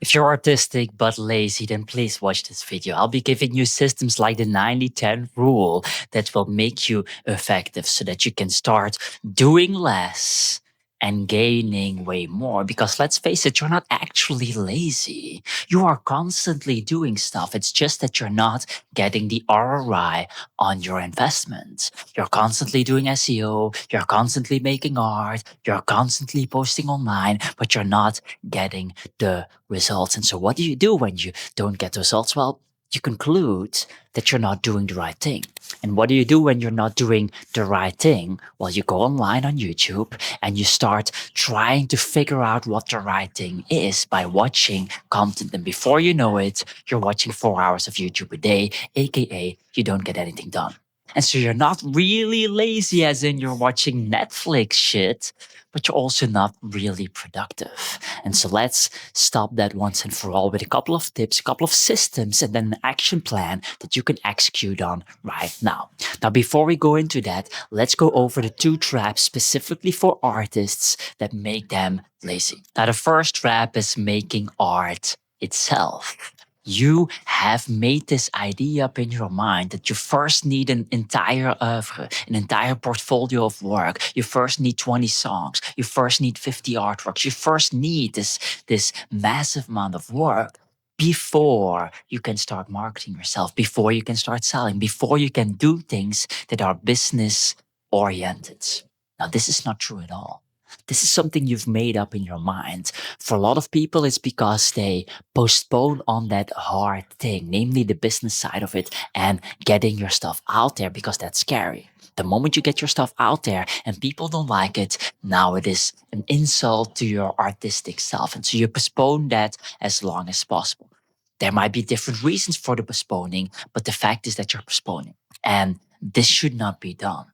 If you're artistic but lazy, then please watch this video. I'll be giving you systems like the 90-10 rule that will make you effective so that you can start doing less and gaining way more. Because let's face it, you're not actually lazy. You are constantly doing stuff. It's just that you're not getting the ROI on your investment. You're constantly doing SEO, you're constantly making art, you're constantly posting online, but you're not getting the results. And so what do you do when you don't get results? Well, you conclude that you're not doing the right thing. And what do you do when you're not doing the right thing? Well, you go online on YouTube and you start trying to figure out what the right thing is by watching content. And before you know it, you're watching 4 hours of YouTube a day, aka you don't get anything done. And so you're not really lazy, as in you're watching Netflix shit, but you're also not really productive. And so let's stop that once and for all with a couple of tips, a couple of systems, and then an action plan that you can execute on right now. Now, before we go into that, let's go over the 2 traps specifically for artists that make them lazy. Now, the first trap is making art itself. You have made this idea up in your mind that you first need an entire oeuvre, an entire portfolio of work. You first need 20 songs. You first need 50 artworks. You first need this massive amount of work before you can start marketing yourself, before you can start selling, before you can do things that are business oriented. Now, this is not true at all. This is something you've made up in your mind. For a lot of people, it's because they postpone on that hard thing, namely the business side of it and getting your stuff out there, because that's scary. The moment you get your stuff out there and people don't like it, now it is an insult to your artistic self. And so you postpone that as long as possible. There might be different reasons for the postponing, but the fact is that you're postponing. And this should not be done.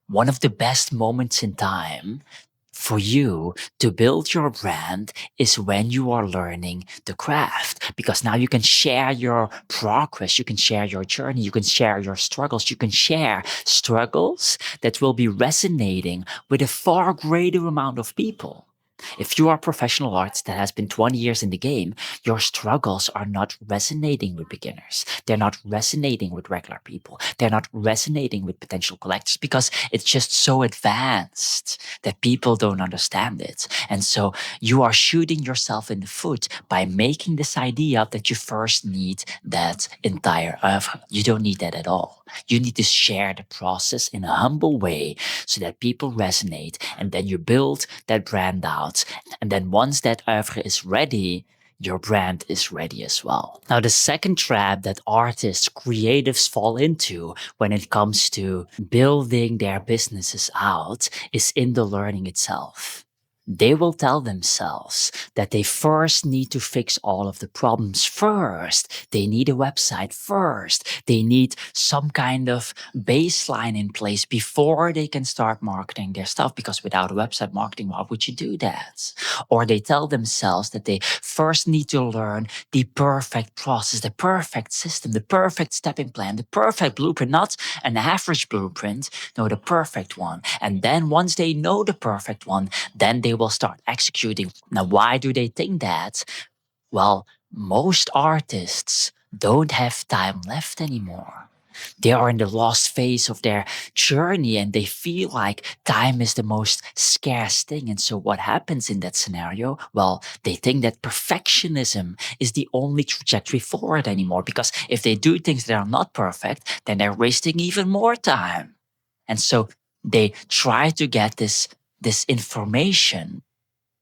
One of the best moments in time for you to build your brand is when you are learning the craft, because now you can share your progress, you can share your journey, you can share your struggles, you can share struggles that will be resonating with a far greater amount of people. If you are a professional artist that has been 20 years in the game, your struggles are not resonating with beginners. They're not resonating with regular people. They're not resonating with potential collectors because it's just so advanced that people don't understand it. And so you are shooting yourself in the foot by making this idea that you first need that entire oeuvre. You don't need that at all. You need to share the process in a humble way so that people resonate, and then you build that brand out. And then once that oeuvre is ready, your brand is ready as well. Now, the second trap that artists, creatives fall into when it comes to building their businesses out is in the learning itself. They will tell themselves that they first need to fix all of the problems first. They need a website first. They need some kind of baseline in place before they can start marketing their stuff, because without a website marketing, why would you do that? Or they tell themselves that they first need to learn the perfect process, the perfect system, the perfect stepping plan, the perfect blueprint, not an average blueprint, no, the perfect one. And then once they know the perfect one, then they will start executing. Now, why do they think that? Well, most artists don't have time left anymore. They are in the lost phase of their journey and they feel like time is the most scarce thing. And so what happens in that scenario? Well, they think that perfectionism is the only trajectory forward anymore, because if they do things that are not perfect, then they're wasting even more time. And so they try to get this information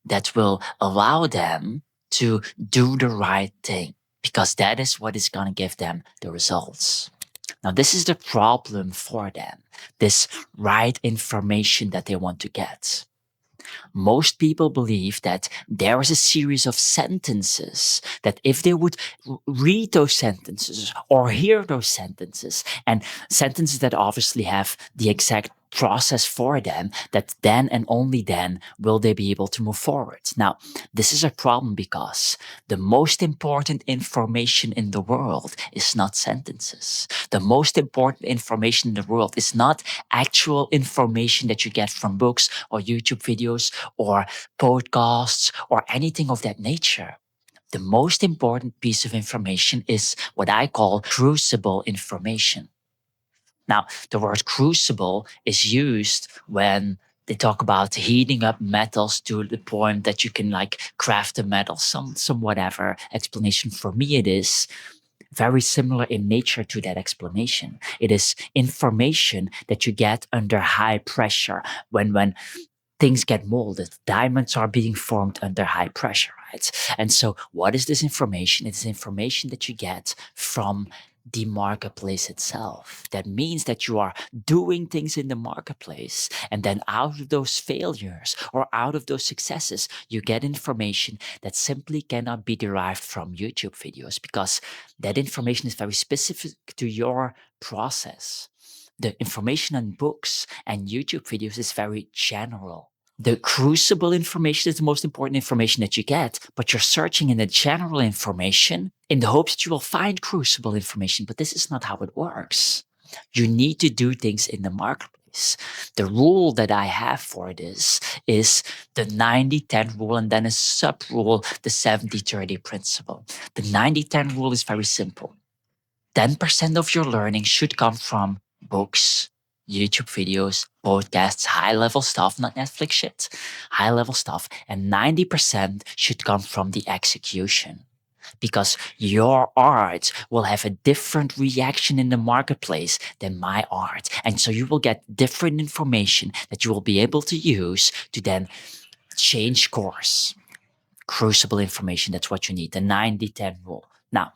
that will allow them to do the right thing, because that is what is going to give them the results. Now, this is the problem for them, this right information that they want to get. Most people believe that there is a series of sentences that if they would read those sentences or hear those sentences, and sentences that obviously have the exact process for them, that then and only then will they be able to move forward. Now, this is a problem because the most important information in the world is not sentences. The most important information in the world is not actual information that you get from books or YouTube videos or podcasts or anything of that nature. The most important piece of information is what I call crucible information. Now, the word crucible is used when they talk about heating up metals to the point that you can like craft a metal, some whatever explanation. For me, it is very similar in nature to that explanation. It is information that you get under high pressure when things get molded. Diamonds are being formed under high pressure, right? And so, what is this information? It's information that you get from the marketplace itself. That means that you are doing things in the marketplace, and then out of those failures or out of those successes, you get information that simply cannot be derived from YouTube videos because that information is very specific to your process. The information on books and YouTube videos is very general. The crucible information is the most important information that you get, but you're searching in the general information in the hopes that you will find crucible information, but this is not how it works. You need to do things in the marketplace. The rule that I have for this is the 90-10 rule and then a sub rule, the 70-30 principle. The 90-10 rule is very simple. 10% of your learning should come from books, YouTube videos, podcasts, high level stuff, not Netflix shit, high level stuff. And 90% should come from the execution because your art will have a different reaction in the marketplace than my art. And so you will get different information that you will be able to use to then change course. Crucible information, that's what you need, the 90-10 rule. Now,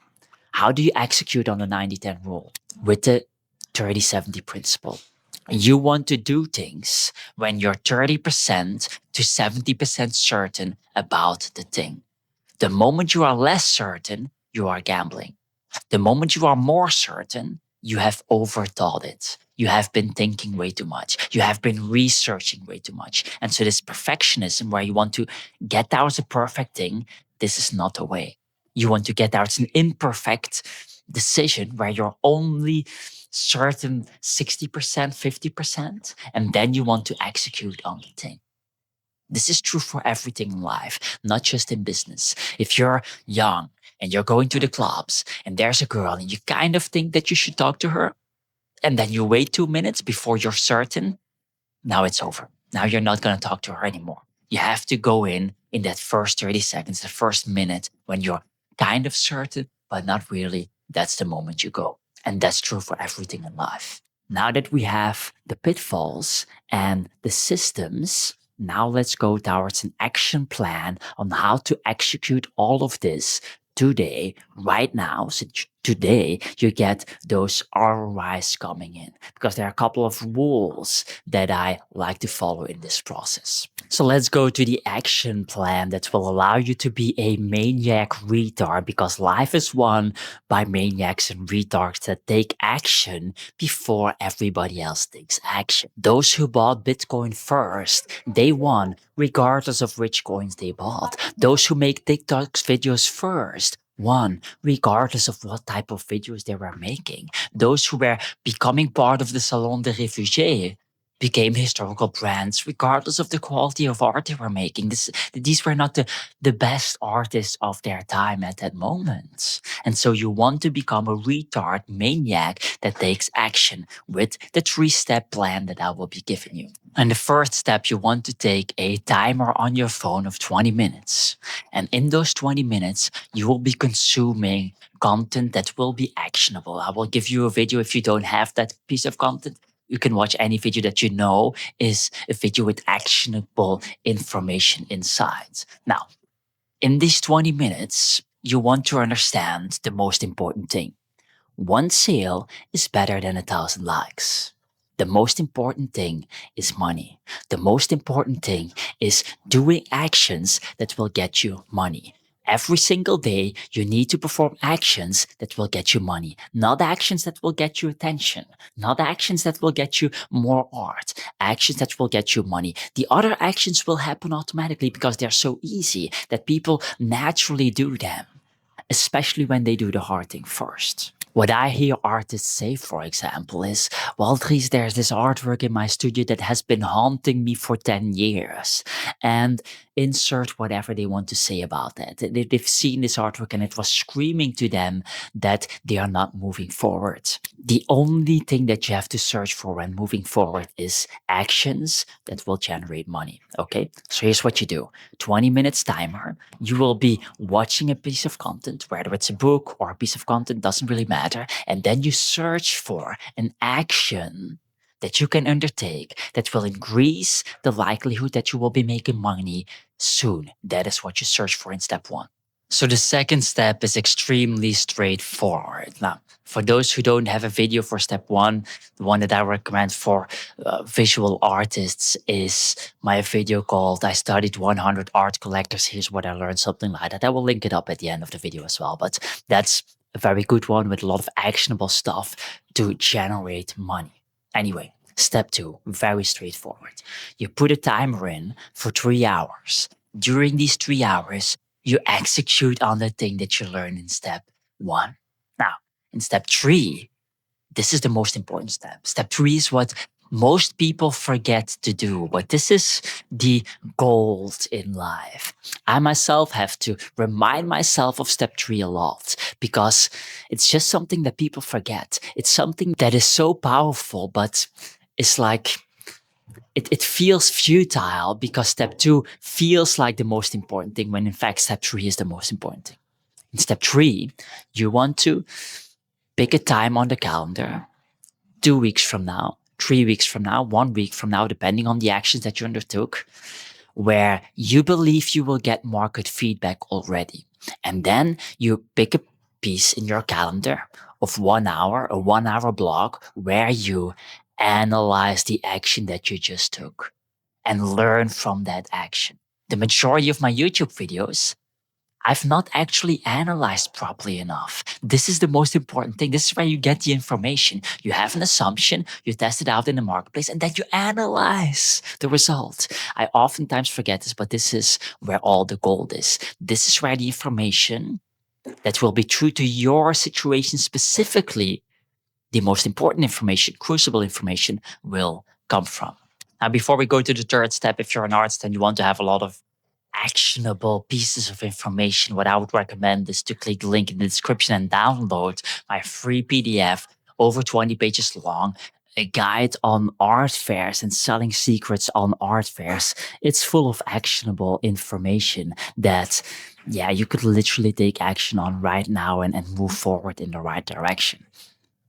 how do you execute on the 90-10 rule? With the 30-70 principle. You want to do things when you're 30% to 70% certain about the thing. The moment you are less certain, you are gambling. The moment you are more certain, you have overthought it. You have been thinking way too much. You have been researching way too much. And so this perfectionism where you want to get out a perfect thing, this is not the way. You want to get out an imperfect decision where you're only certain 60%, 50%, and then you want to execute on the thing. This is true for everything in life, not just in business. If you're young and you're going to the clubs and there's a girl and you kind of think that you should talk to her, and then you wait 2 minutes before you're certain, now it's over. Now you're not going to talk to her anymore. You have to go in that first 30 seconds, the first minute when you're kind of certain, but not really. That's the moment you go. And that's true for everything in life. Now that we have the pitfalls and the systems, now let's go towards an action plan on how to execute all of this today, right now. So today you get those ROIs coming in because there are a couple of rules that I like to follow in this process. So let's go to the action plan that will allow you to be a maniac retard because life is won by maniacs and retards that take action before everybody else takes action. Those who bought Bitcoin first, they won regardless of which coins they bought. Those who make TikTok videos first won regardless of what type of videos they were making. Those who were becoming part of the Salon des Réfugiés became historical brands regardless of the quality of art they were making. These were not the best artists of their time at that moment. And so you want to become a retard maniac that takes action with the 3-step plan that I will be giving you. And the first step, you want to take a timer on your phone of 20 minutes. And in those 20 minutes, you will be consuming content that will be actionable. I will give you a video if you don't have that piece of content. You can watch any video that you know is a video with actionable information inside. Now, in these 20 minutes, you want to understand the most important thing. One sale is better than 1,000 likes. The most important thing is money. The most important thing is doing actions that will get you money. Every single day, you need to perform actions that will get you money, not actions that will get you attention, not actions that will get you more art, actions that will get you money. The other actions will happen automatically because they're so easy that people naturally do them, especially when they do the hard thing first. What I hear artists say, for example, is, well, Dries, there's this artwork in my studio that has been haunting me for 10 years. And insert whatever they want to say about that. They've seen this artwork and it was screaming to them that they are not moving forward. The only thing that you have to search for when moving forward is actions that will generate money. Okay, so here's what you do: 20 minutes timer. You will be watching a piece of content, whether it's a book or a piece of content, doesn't really matter. And then you search for an action that you can undertake that will increase the likelihood that you will be making money soon. That is what you search for in step one. So the second step is extremely straightforward. Now, for those who don't have a video for step one, the one that I recommend for visual artists is my video called I Studied 100 Art Collectors. Here's what I learned, something like that. I will link it up at the end of the video as well. But that's a very good one with a lot of actionable stuff to generate money. Anyway, step two, very straightforward. You put a timer in for 3 hours. During these 3 hours, you execute on the thing that you learned in step one. Now, in step three, this is the most important step. Step three is what most people forget to do, but this is the gold in life. I myself have to remind myself of step three a lot because it's just something that people forget. It's something that is so powerful, but it's like it feels futile because step two feels like the most important thing when in fact step three is the most important thing. In step three, you want to pick a time on the calendar 2 weeks from now, 3 weeks from now, 1 week from now, depending on the actions that you undertook, where you believe you will get market feedback already. And then you pick a piece in your calendar of 1 hour, a 1 hour block, where you analyze the action that you just took and learn from that action. The majority of my YouTube videos, I've not actually analyzed properly enough. This is the most important thing. This is where you get the information. You have an assumption, you test it out in the marketplace, and then you analyze the result. I oftentimes forget this, but this is where all the gold is. This is where the information that will be true to your situation specifically, the most important information, crucible information, will come from. Now, before we go to the third step, if you're an artist and you want to have a lot of actionable pieces of information, what I would recommend is to click the link in the description and download my free PDF, over 20 pages long, a guide on art fairs and selling secrets on art fairs. It's full of actionable information that, yeah, you could literally take action on right now and move forward in the right direction.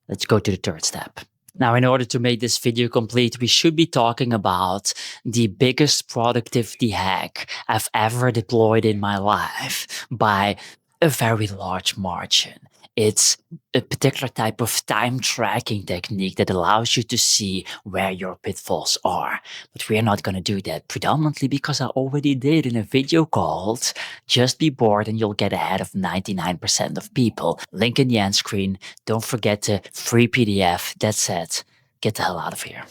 Let's go to the third step. Now, in order to make this video complete, we should be talking about the biggest productivity hack I've ever deployed in my life by a very large margin. It's a particular type of time tracking technique that allows you to see where your pitfalls are. But we are not going to do that, predominantly because I already did in a video called Just Be Bored and You'll Get Ahead of 99% of People. Link in the end screen. Don't forget the free PDF. That's it. Get the hell out of here.